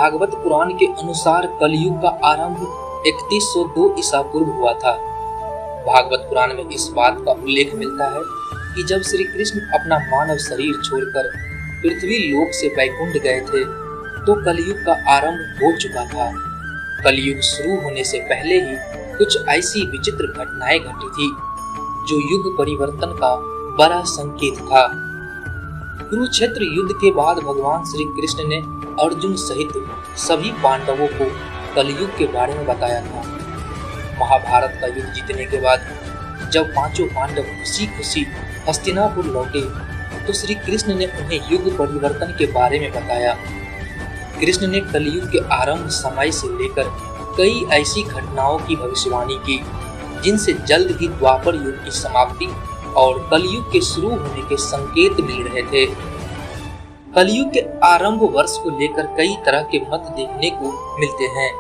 भागवत पुराण के अनुसार कलयुग का आरंभ 3102 ईसा पूर्व हुआ था। भागवत पुराण में इस बात का उल्लेख मिलता है कि जब श्री कृष्ण अपना मानव शरीर छोड़कर पृथ्वी लोक से वैकुंठ गए थे तो कलयुग का आरंभ हो चुका था। कलयुग शुरू होने से पहले ही कुछ ऐसी विचित्र घटनाएं घटी थी जो युग परिवर्तन का बड़ा संकेत था। कुरुक्षेत्र युद्ध के बाद भगवान श्री कृष्ण ने अर्जुन सहित सभी पांडवों को कलयुग के बारे में बताया था। महाभारत का युद्ध जीतने के बाद जब पांचों पांडव खुशी खुशी हस्तिनापुर लौटे तो श्री कृष्ण ने उन्हें युग परिवर्तन के बारे में बताया। कृष्ण ने कलयुग के आरंभ समय से लेकर कई ऐसी घटनाओं की भविष्यवाणी की जिनसे जल्द ही द्वापर युग की समाप्ति और कलयुग के शुरू होने के संकेत मिल रहे थे। कलयुग के आरंभ वर्ष को लेकर कई तरह के मत देखने को मिलते हैं।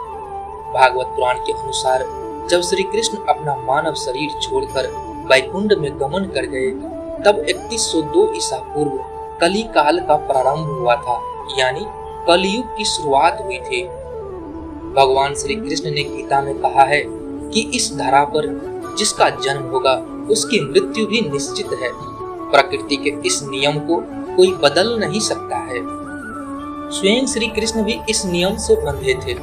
भागवत पुराण के अनुसार जब श्री कृष्ण अपना मानव शरीर छोड़कर वैकुंठ में गमन कर गए तब 3102 ईसा पूर्व कली काल का प्रारंभ हुआ था, यानी कलयुग की शुरुआत हुई थी। भगवान श्री कृष्ण ने गीता में कहा है कि इस धरा पर जिसका जन्म होगा उसकी मृत्यु भी निश्चित है। प्रकृति के इस नियम को कोई बदल नहीं सकता है। स्वयं श्री कृष्ण भी इस नियम से बंधे थे।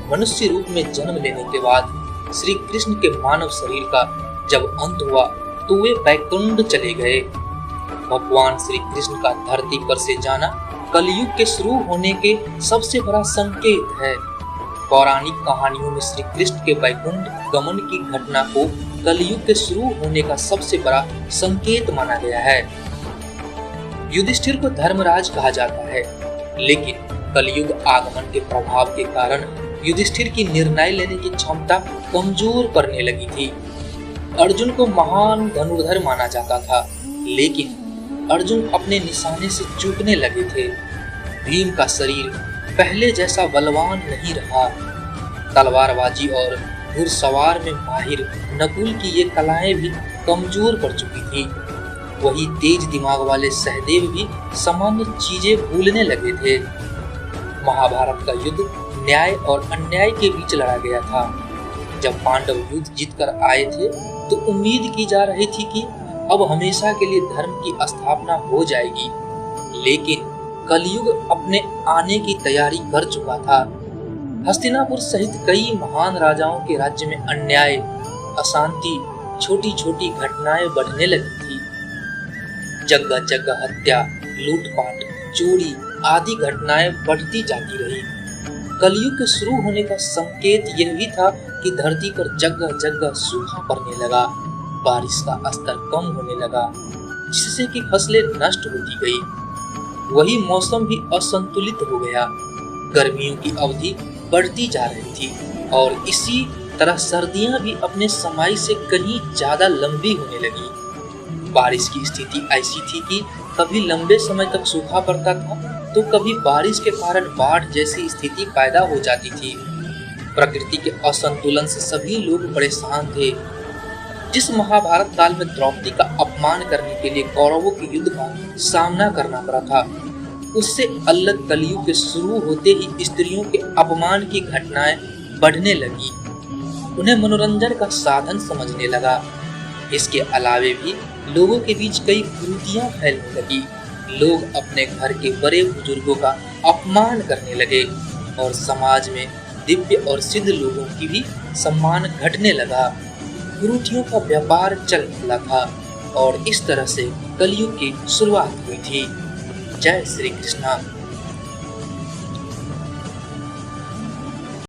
मनुष्य रूप में जन्म लेने के बाद श्री कृष्ण के मानव शरीर का जब अंत हुआ तो वे वैकुंठ चले गए। भगवान श्री कृष्ण का धरती पर से जाना कलयुग के शुरू होने के सबसे बड़ा संकेत है। पौराणिक कहानियों में श्री कृष्ण के वैकुंठ गमन की घटना को कलयुग के शुरू होने का सबसे बड़ा संकेत माना गया है। युधिष्ठिर को धर्मराज कहा जाता है, लेकिन कलयुग आगमन के प्रभाव के कारण युधिष्ठिर की निर्णय लेने की क्षमता कमजोर पड़ने लगी थी। अर्जुन को महान धनुर्धर माना जाता था, लेकिन अर्जुन अपने निशाने से चूकने लगे थे। भीम का शरीर पहले जैसा बलवान नहीं रहा। तलवारबाजी और घुड़सवार में माहिर नकुल की ये कलाएं भी कमजोर पड़ चुकी थी। वही तेज दिमाग वाले सहदेव भी सामान्य चीजें भूलने लगे थे। महाभारत का युद्ध न्याय और अन्याय के बीच लड़ा गया था। जब पांडव युद्ध जीतकर आए थे तो उम्मीद की जा रही थी कि अब हमेशा के लिए धर्म की स्थापना हो जाएगी, लेकिन कलयुग अपने आने की तैयारी कर चुका था। हस्तिनापुर सहित कई महान राजाओं के राज्य में अन्याय, अशांति, छोटी छोटी घटनाएं बढ़ने लगी थी। जगह जगह हत्या, लूटपाट, चोरी आदि घटनाएं बढ़ती जाती रही। कलयुग के शुरू होने का संकेत यह भी था कि धरती पर जगह जगह सूखा पड़ने लगा, बारिश का स्तर कम होने लगा, जिससे कि फसलें नष्ट होती गई। वही मौसम भी असंतुलित हो गया। गर्मियों की अवधि बढ़ती जा रही थी और इसी तरह सर्दियां भी अपने समय से कहीं ज्यादा लंबी होने लगी। बारिश की स्थिति ऐसी थी कि कभी लंबे समय तक सूखा पड़ता था तो कभी बारिश के कारण बाढ़ जैसी स्थिति पैदा हो जाती थी। प्रकृति के असंतुलन से सभी लोग परेशान थे। जिस महाभारत काल में द्रौपदी का अपमान करने के लिए कौरवों के युद्ध का सामना करना पड़ा था, उससे अलग कलयुग के शुरू होते ही स्त्रियों के अपमान की घटनाएं बढ़ने लगी। उन्हें मनोरंजन का साधन समझने लगा। इसके अलावे भी लोगों के बीच कई कुरीतियां फैलने लगी। लोग अपने घर के बड़े बुजुर्गों का अपमान करने लगे और समाज में दिव्य और सिद्ध लोगों की भी सम्मान घटने लगा। कुरीतियों का व्यापार चल निकला था और इस तरह से कलयुग की शुरुआत हुई थी। जय श्री कृष्ण।